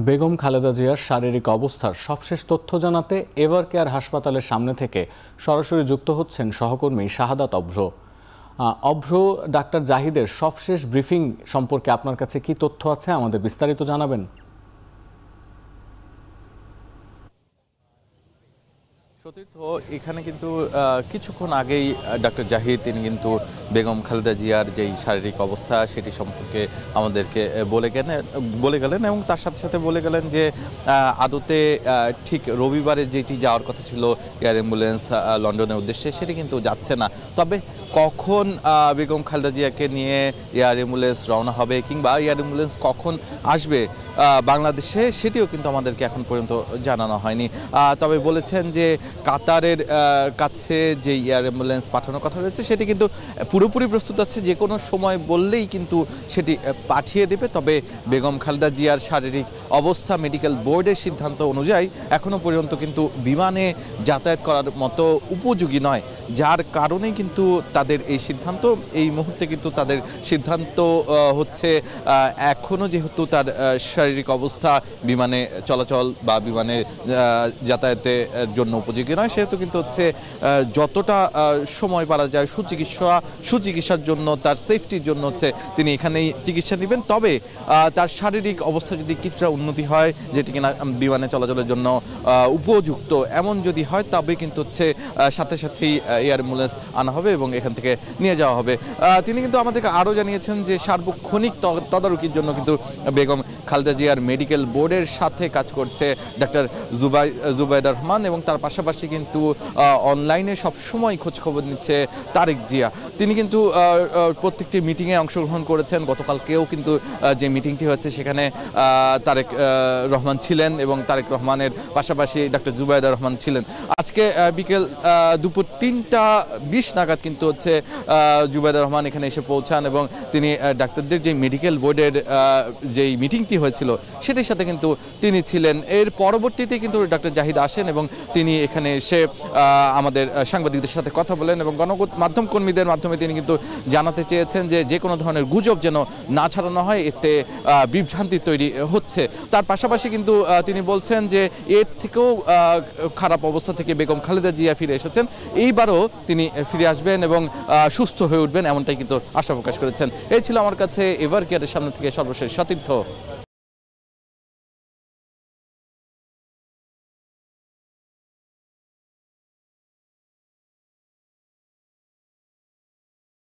বেগম খালেদা জিয়ার শারীরিক অবস্থার সবশেষ তথ্য জানাতে এভার কেয়ার হাসপাতালের সামনে থেকে সরাসরি যুক্ত হচ্ছেন সহকর্মী শাহাদাত অভ্র। অভ্র, ডাক্তার জাহিদের সবশেষ ব্রিফিং সম্পর্কে আপনার কাছে কি তথ্য আছে, আমাদের বিস্তারিত জানাবেন। সতীর্থ, এখানে কিন্তু কিছুক্ষণ আগেই ডক্টর জাহিদ তিনি কিন্তু বেগম খালেদা জিয়ার যেই শারীরিক অবস্থা সেটি সম্পর্কে আমাদেরকে বলে গেলেন এবং তার সাথে সাথে বলে গেলেন যে আদতে ঠিক রবিবারে যেটি যাওয়ার কথা ছিল এয়ার অ্যাম্বুলেন্স লন্ডনের উদ্দেশ্যে সেটি কিন্তু যাচ্ছে না। তবে কখন বেগম খালেদা জিয়াকে নিয়ে এয়ার অ্যাম্বুলেন্স রওনা হবে কিংবা এয়ার অ্যাম্বুলেন্স কখন আসবে বাংলাদেশে সেটিও কিন্তু আমাদেরকে এখন পর্যন্ত জানানো হয়নি। তবে বলেছেন যে কাতারের কাছে যে এয়ার অ্যাম্বুলেন্স পাঠানোর কথা রয়েছে সেটি কিন্তু পুরোপুরি প্রস্তুত আছে, যে কোনো সময় বললেই কিন্তু সেটি পাঠিয়ে দেবে। তবে বেগম খালেদা জিয়ার শারীরিক অবস্থা মেডিকেল বোর্ডের সিদ্ধান্ত অনুযায়ী এখনও পর্যন্ত কিন্তু বিমানে যাতায়াত করার মতো উপযোগী নয়, যার কারণেই কিন্তু তাদের এই সিদ্ধান্ত। এই মুহূর্তে কিন্তু তাদের সিদ্ধান্ত হচ্ছে এখনও যেহেতু তার শারীরিক অবস্থা বিমানে চলাচল বা বিমানে যাতায়াতের জন্য উপযোগী নয়, সেহেতু কিন্তু হচ্ছে যতটা সময় পারা যায় সুচিকিৎসার জন্য, তার সেফটির জন্য হচ্ছে তিনি এখানেই চিকিৎসা নেবেন। তবে তার শারীরিক অবস্থা যদি কিছুটা উন্নতি হয়, যেটি কিনা বিমানে চলাচলের জন্য উপযুক্ত এমন যদি হয়, তবে কিন্তু হচ্ছে সাথে সাথেই এয়ার অ্যাম্বুলেন্স আনা হবে এবং এখান থেকে নিয়ে যাওয়া হবে। তিনি কিন্তু আমাদেরকে আরও জানিয়েছেন যে সার্বক্ষণিক তদারকির জন্য কিন্তু বেগম খালেদা জিয়ার মেডিকেল বোর্ডের সাথে কাজ করছে ডাক্তার জুবাইদা রহমান এবং তার পাশাপাশি কিন্তু অনলাইনে সবসময় খোঁজখবর নিচ্ছে তারেক জিয়া। তিনি কিন্তু প্রত্যেকটি মিটিংয়ে অংশগ্রহণ করেছেন। গতকালকেও কিন্তু যে মিটিংটি হয়েছে সেখানে তারেক রহমান ছিলেন এবং তারেক রহমানের পাশাপাশি ডাক্তার জুবাইদা রহমান ছিলেন। আজকে বিকেল দুপুর 3টা 20 নাগাদ কিন্তু হচ্ছে জুবাইদা রহমান এখানে এসে পৌঁছান এবং তিনি ডাক্তারদের যে মেডিকেল বোর্ডের যেই মিটিংটি হয়েছিল সেটির সাথে কিন্তু তিনি ছিলেন। এর পরবর্তীতে কিন্তু ডাক্তার জাহিদ আসেন এবং তিনি এখানে এসে আমাদের সাংবাদিকদের সাথে কথা বলেন এবং গণমাধ্যম কর্মীদের মাধ্যমে তিনি কিন্তু জানাতে চেয়েছেন যে কোনো ধরনের গুজব যেন না ছড়ানো হয়, এতে বিভ্রান্তি তৈরি হচ্ছে। তার পাশাপাশি কিন্তু তিনি বলছেন যে এর থেকেও খারাপ অবস্থা থেকে বেগম খালেদা জিয়া ফিরে এসেছেন, এইবারও তিনি ফিরে আসবেন এবং সুস্থ হয়ে উঠবেন, এমনটাই কিন্তু আশা প্রকাশ করেছেন। এই ছিল আমার কাছে এভার কেয়ারের সামনে থেকে সর্বশেষ সতীর্থ।